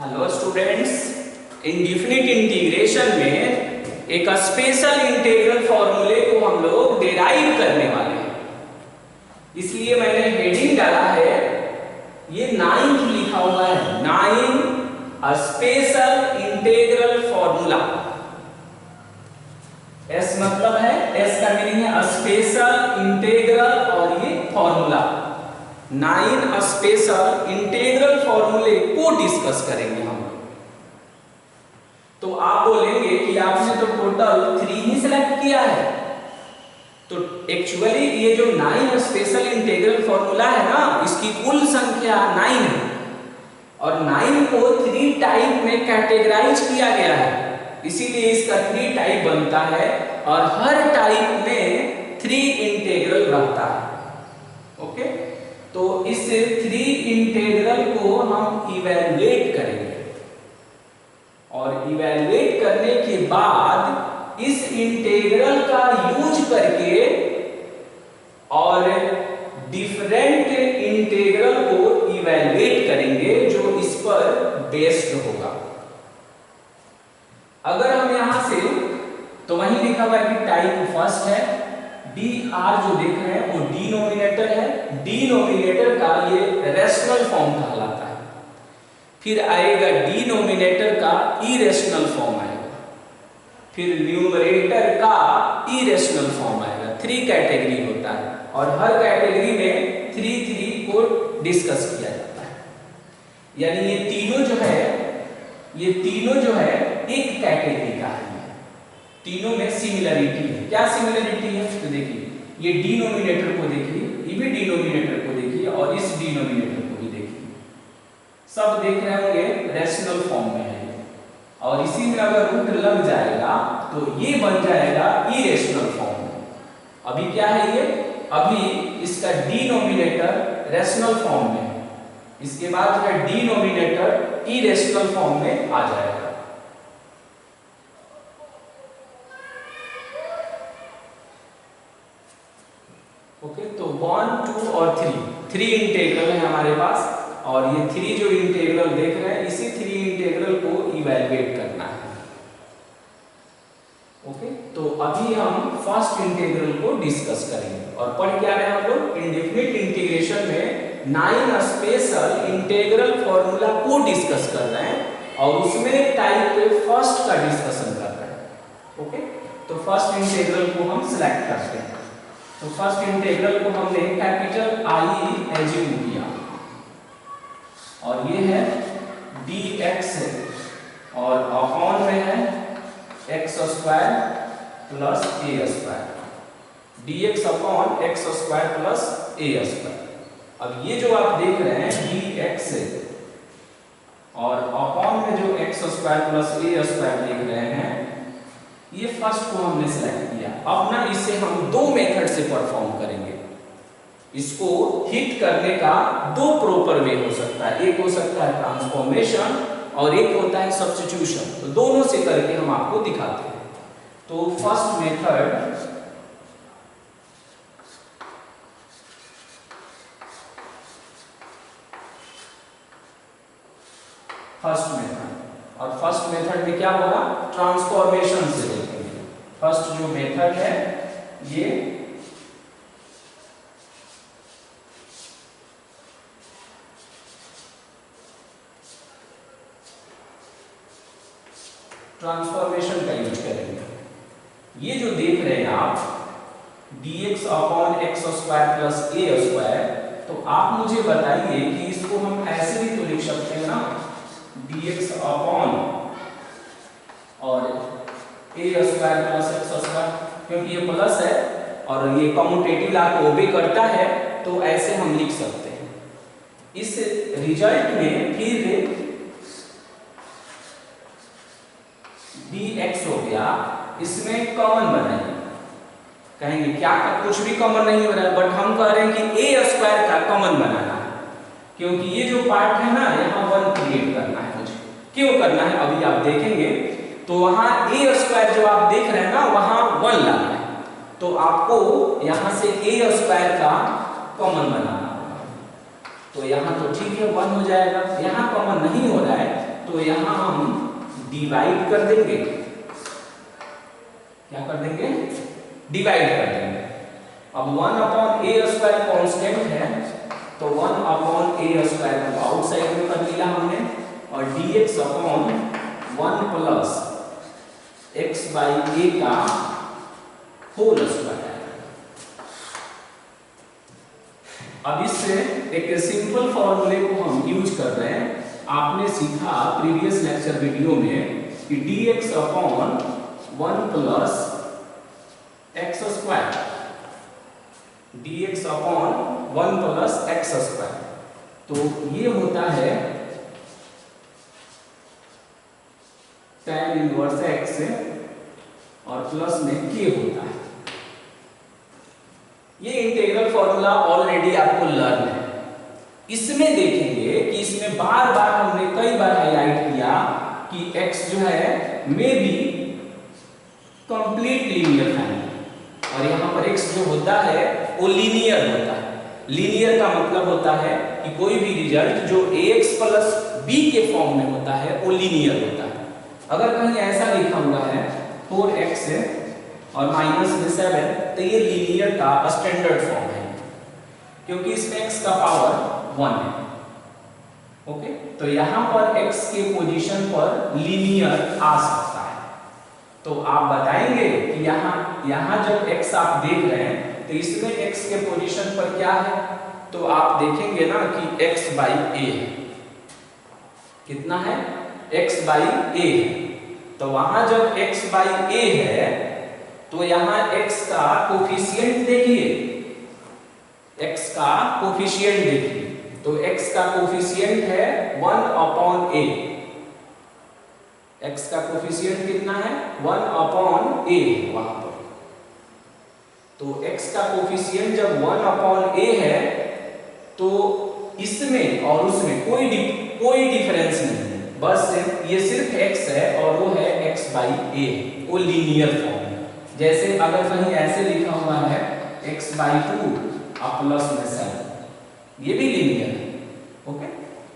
Hello students, indefinite integration में एक special integral फॉर्मूले को हम लोग डेराइव करने वाले हैं। इसलिए मैंने हेडिंग डाला है, ये 9th लिखा हुआ है, 9 स्पेशल इंटीग्रल फॉर्मूला। एस मतलब है, एस का मीनिंग है स्पेशल इंटीग्रल और ये फॉर्मूला। 9 स्पेशल इंटीग्रल फॉर्मूले को डिस्कस करेंगे हम। तो आप बोलेंगे कि आपने तो टोटल 3 ही सिलेक्ट किया है। तो एक्चुअली ये जो 9 स्पेशल इंटीग्रल फॉर्मूला है ना, इसकी कुल संख्या 9 है और 9 को 3 टाइप में कैटेगराइज किया गया है। इसीलिए इसका 3 टाइप बनता है और हर टाइप में 3 इंटीग्रल रहता है। ओके, तो इस 3 इंटीग्रल को हम इवैल्यूएट करेंगे और इवैल्यूएट करने के बाद इस इंटीग्रल का यूज करके और डिफरेंट इंटीग्रल को इवैल्यूएट करेंगे जो इस पर बेस्ड होगा। अगर हम यहां से, तो वहीं लिखा हुआ है कि टाइप फर्स्ट है, डी आर जो देख रहे हैं वो डिनोमिनेटर है। डिनोमिनेटर का ये रैशनल फॉर्म कहलाता है। फिर आएगा डिनोमिनेटर का इरेशनल फॉर्म आएगा, फिर न्यूमरेटर का इरेशनल फॉर्म आएगा। 3 कैटेगरी होता है और हर कैटेगरी में 3 को डिस्कस किया जाता है। यानी ये तीनों जो है एक कैटेगरी का है। तीनों में सिमिलरिटी है। क्या सिमिलरिटी है? तो देखिए, ये डिनोमिनेटर को देखिए, ये भी डिनोमिनेटर को देखिए और इस डिनोमिनेटर को भी देखिए, सब देख रहे होंगे रैशनल फॉर्म में है और इसी में अगर रूट लग जाएगा तो ये बन जाएगा इरेशनल फॉर्म में। अभी क्या है ये? अभी इसका डिनोमिनेटर रैशनल फॉर्म में है, इसके बाद जो है डिनोमिनेटर इरेशनल फॉर्म में आ जाएगा। ओके, तो 1, 2 और 3 इंटीग्रल है हमारे पास और ये 3 जो इंटीग्रल देख रहे हैं, इसी 3 इंटीग्रल को इवैल्यूएट करना है। ओके, तो अभी हम फर्स्ट इंटीग्रल को डिस्कस करेंगे और पढ़ क्या रहे हैं हम लोग? इंडेफिनिट इंटीग्रेशन में 9 स्पेशल इंटीग्रल फॉर्मूला को डिस्कस कर रहे हैं और उसमें टाइप फर्स्ट का डिस्कशन कर रहे हैं। ओके, तो फर्स्ट इंटीग्रल को हम सिलेक्ट करते हैं। तो फर्स्ट इंटीग्रल को हमने कैपिटल आई एज्यूम किया और ये है dx और अपॉन में है x² plus a², dx upon x² plus a²। अब ये जो आप देख रहे हैं dx और अपॉन में जो x² प्लस a² देख रहे हैं, ये फर्स्ट को हमने सिलेक्ट किया। अब ना इसे हम 2 मेथड से परफॉर्म करेंगे। इसको हिट करने का 2 प्रॉपर वे हो सकता है। एक हो सकता है ट्रांसफॉर्मेशन और एक होता है सब्स्टिट्यूशन। तो दोनों से करके हम आपको दिखाते हैं। तो फर्स्ट मेथड, और फर्स्ट मेथड में क्या होगा? ट्रांसफॉर्मेशन से देखेंगे। फर्स्ट जो मेथड है ये ट्रांसफॉर्मेशन का यूज करेंगे। ये जो देख रहे हैं आप dx upon x² plus a², तो आप मुझे बताइए कि इसको हम ऐसे भी तो लिख सकते हैं ना, dx अपॉन और a² प्लस x², क्योंकि ये प्लस है और ये कम्यूटेटिव लॉ को ओबे करता है, तो ऐसे हम लिख सकते हैं। इस रिजल्ट में फिर dx हो गया, इसमें कॉमन बनाइए। कहेंगे क्या कुछ भी कॉमन नहीं हो रहा है, बट हम कह रहे हैं कि a² का कॉमन बनाना है, क्योंकि ये जो पार्ट है ना, यहाँ 1 क्रिएट करना है मुझे। क्यों करना है अभी आप देखेंगे। तो वहां a² जो आप देख रहे हैं ना, वहां 1 लाना है, तो आपको यहां से a² का कॉमन बनाना होगा। तो यहाँ तो ठीक है 1 हो जाएगा, यहाँ कॉमन नहीं हो रहा है तो यहाँ हम डिवाइड कर देंगे, क्या कर देंगे, डिवाइड कर देंगे। अब 1/a² कांस्टेंट है, तो 1/a² को आउटसाइड में कर लिया हमने, और dx/1 प्लस x/a का होल स्क्वायर। अब इससे एक सिंपल फॉर्मूले को हम यूज कर रहे हैं। आपने सीखा प्रीवियस लेक्चर वीडियो में कि dx/1 plus x², dx/1 plus x², तो ये होता है tan इनवर्स x और प्लस में k होता है। ये इंटीग्रल फॉर्मूला ऑलरेडी आपको लर्न है। इसमें देखेंगे कि इसमें बार बार हमने कई बार हाईलाइट किया कि x जो है may be complete linear family, और यहाँ पर x जो होता है वो लीनियर होता है। लीनियर का मतलब होता है कि कोई भी रिजल्ट जो ax प्लस b के फॉर्म में होता है वो लीनियर होता है। अगर कहीं ऐसा लिखा हुआ है 4x और माइनस में 7, तो ये लीनियर का स्टैंडर्ड फॉर्म है, क्योंकि इसमें x का पावर 1 है। ओके, तो यहाँ पर x के पोजीशन पर लीनियर आ सकता है। तो आप बताएंगे कि यहाँ जब x आप देख रहे हैं तो इसमें x के पोजीशन पर क्या है, तो आप देखेंगे ना कि x/a है। कितना है? x/a है। तो वहां जब x/a है तो यहाँ x का कोफिशिएंट देखिए, x का कोफिशिएंट देखिए, तो x का कोफिशिएंट है 1/a। x का कोफिशिएंट कितना है? 1/a वहां पर। तो x का कोफिशिएंट जब 1/a है तो इसमें और उसमें कोई डिफरेंस नहीं है, बस ये सिर्फ x है और वो है x/a, वो लीनियर फॉर्म है। जैसे अगर कहीं ऐसे लिखा हुआ है x/2 प्लस में 7, ये भी लीनियर है। ओके,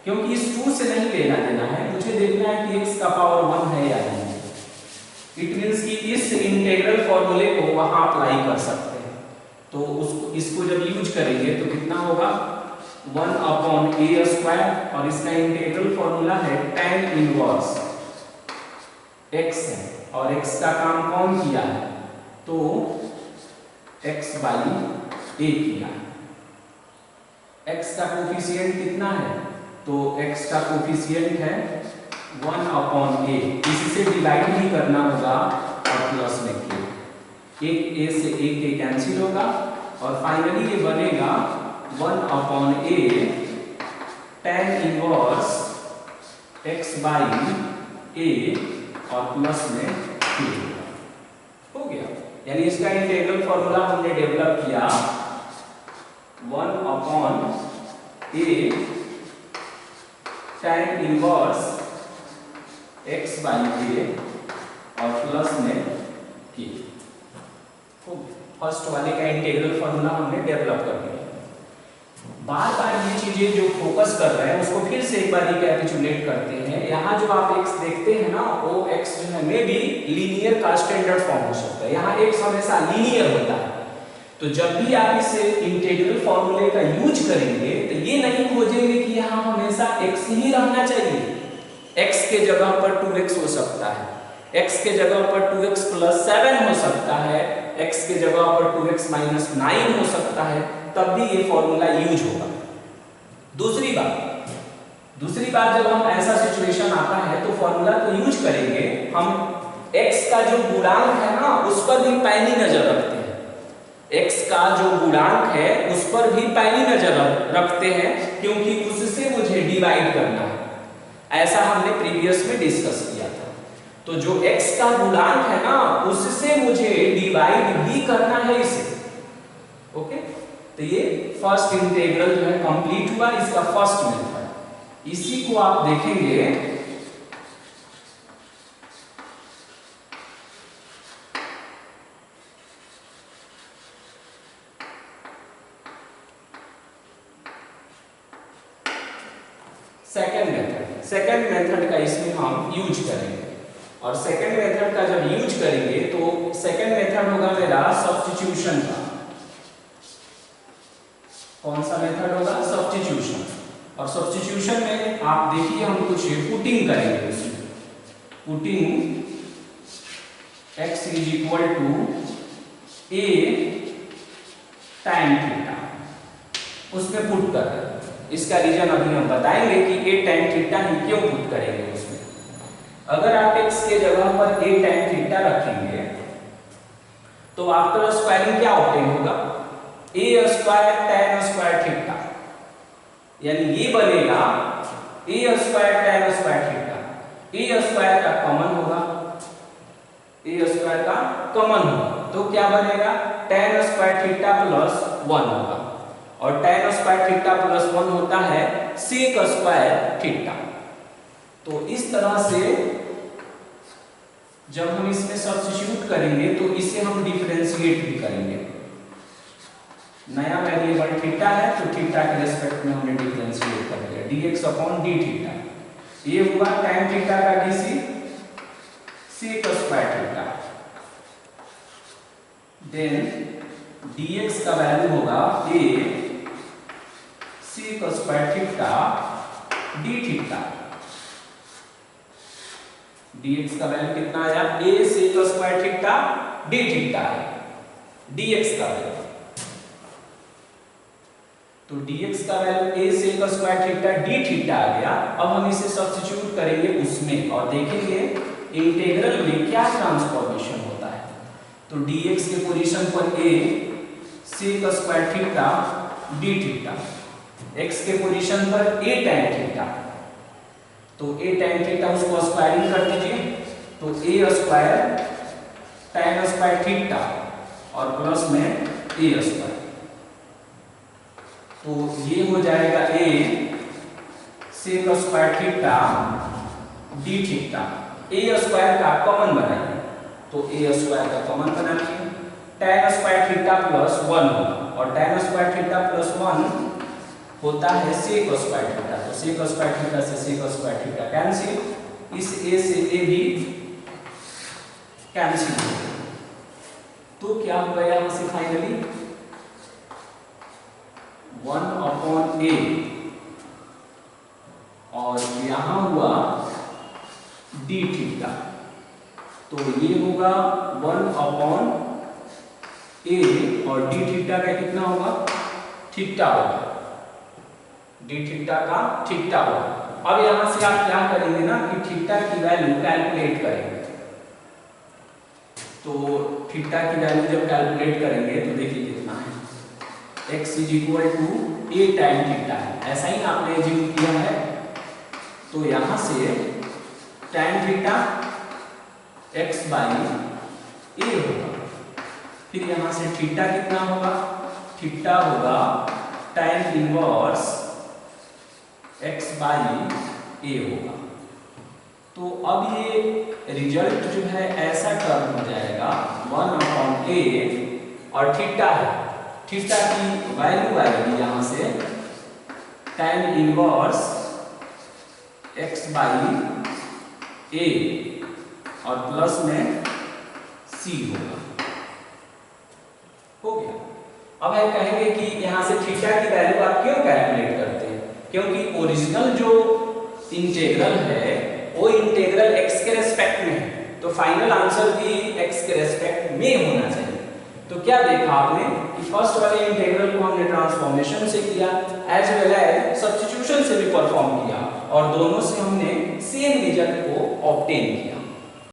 क्योंकि इस 2 से नहीं लेना देना है, मुझे देखना है कि x का पावर 1 है या नहीं। इट मींस कि इस इंटीग्रल फॉर्मूले को वहां अप्लाई कर सकते हैं। तो इसको जब यूज करेंगे तो कितना होगा? 1/a² और इसका इंटीग्रल फॉर्मूला है tan इनवर्स x है, और x का काम कौन किया है? तो x/a किया। x का कोफिशिएंट कितना है? तो x का कोफिशिएंट है 1/a, इससे डिवाइड भी करना होगा और प्लस में k, एक a से a के कैंसिल होगा और फाइनली ये बनेगा 1/a tan इनवर्स x/a और प्लस में k हो गया। यानी इसका इंटीग्रल फॉर्मूला हमने डेवलप किया 1/a tan इनवर्स x/a और प्लस में k। फर्स्ट वाले का इंटीग्रल फॉर्मूला हमने डेवलप कर दिया। बार बार ये चीजें जो फोकस कर रहे हैं उसको फिर से एक बार रिकैपिचुलेट करते हैं। यहाँ जो आप x देखते हैं ना, वो x जो है मे बी लीनियर का स्टैंडर्ड फॉर्म हो सकता है। यहाँ x हमेशा लीनियर होता है। तो जब भी आप इस इंटीग्रल फॉर्मूले का यूज करेंगे तो ये नहीं खोजेंगे कि यहाँ हमेशा x ही रहना चाहिए। x के जगह पर 2x हो सकता है, x के जगह पर 2x प्लस 7 हो सकता है, x के जगह पर 2x माइनस 9 हो सकता है, तब भी ये फॉर्मूला यूज होगा। दूसरी बात जब हम ऐसा सिचुएशन आता है तो फॉर्मूला तो यूज करेंगे, हम x का जो गुणांक है ना उस पर भी पैनी नजर रखते हैं। x का जो गुणांक है उस पर भी पैनी नजर रखते हैं, क्योंकि उससे मुझे डिवाइड करना है। ऐसा हमने प्रीवियस में डिस्कस किया था। तो जो x का गुणांक है ना उससे मुझे डिवाइड भी करना है इसे। ओके, तो ये फर्स्ट इंटीग्रल जो है कंप्लीट हुआ, इसका फर्स्ट मेथड। इसी को आप देखेंगे सेकंड मेथड का इसमें हम यूज करेंगे। और सेकंड मेथड का जब यूज करेंगे तो सेकंड मेथड होगा मेरा सब्स्टिट्यूशन का। कौन सा मेथड होगा? सब्स्टिट्यूशन। और सब्स्टिट्यूशन में आप देखिए हम कुछ पुटिंग करेंगे उसमें। Putting x is equal to a tan theta, उसमें पुट कर रहे हैं। इसका रीजन अभी हम बताएंगे कि a tan थीटा ही क्यों पुट करेंगे उसमें। अगर आप x के जगह पर a tan थीटा रखेंगे तो आफ्टर स्क्वायरिंग क्या ऑब्टेन होगा? a square tan square theta, यानी ये बनेगा a square tan square theta. a square का कॉमन होगा, a स्क्वायर का कॉमन होगा तो क्या बनेगा? tan स्क्वायर थीटा प्लस 1 होगा। और tan स्क्वायर थीटा प्लस 1 होता है sec स्क्वायर थीटा। तो इस तरह से जब हम इसमें सब्स्टिट्यूट करेंगे तो इसे हम डिफरेंशिएट भी करेंगे। नया वेरिएबल थीटा है तो थीटा के रिस्पेक्ट में हमने डिफरेंशिएट कर दिया dx अपॉन d थीटा। ये हुआ tan थीटा का dc sec square theta. Then dx का वैल्यू होगा a sec square theta d theta. dx का वैल्यू कितना आया? a sec square theta d theta है dx का वैल्यू। तो dx का value a sec square theta d theta आ गया। अब हम इसे सब्स्टिट्यूट करेंगे उसमें और देखेंगे इंटीग्रल में क्या ट्रांसफॉर्मेशन होता है। तो dx के पोजीशन पर a sec square theta d theta, x के पोजीशन पर a tan थीटा, तो a tan थीटा उसको स्क्वायरिंग कर दीजिए तो a square tan square theta और प्लस में a स्क्वायर। तो ये हो जाएगा a sec square theta d theta. a square का कॉमन बनाइए तो a स्क्वायर का कॉमन बना लीजिए। tan स्क्वायर थीटा प्लस 1 होगा और tan स्क्वायर थीटा प्लस 1 होता है sec स्क्वायर थीटा। तो sec स्क्वायर थीटा से sec स्क्वायर थीटा कैंसिल, इस a से a भी कैंसिल हो गया। तो क्या होगा यहां से फाइनली 1 अपॉन a और यहां हुआ d थीटा। तो ये होगा 1 अपॉन a और d थीटा का कितना होगा? थीटा होगा, d थीटा का थीटा होगा। अब यहां से आप क्या करेंगे ना कि थीटा की वैल्यू कैलकुलेट करेंगे। तो थीटा की वैल्यू जब कैलकुलेट करेंगे तो देखिए कितना है, x is equal to a tan theta है, ऐसा ही आपने एज्यूम किया है। तो यहां से tan theta x by a होगा। फिर यहां से थीटा कितना होगा? थीटा होगा tan inverse x by a होगा। तो अब ये रिजल्ट जो है ऐसा टर्म हो जाएगा 1 अपॉन a और थीटा है, थीटा की वैल्यू आएगी यहां से tan inverse x by a और प्लस में c होगा। हो गया। अब हम कहेंगे कि यहां से थीटा की वैल्यू आप क्यों कैलकुलेट करते हैं? क्योंकि ओरिजिनल जो इंटीग्रल है वो इंटीग्रल x के रेस्पेक्ट में है, तो फाइनल आंसर भी x के रेस्पेक्ट में होना चाहिए। तो क्या देखा आपने कि फर्स्ट वाले इंटीग्रल को हमने ट्रांसफॉर्मेशन से किया एज वेल एज सब्स्टिट्यूशन से भी परफॉर्म किया और दोनों से हमने सेम रिजल्ट को ऑब्टेन किया।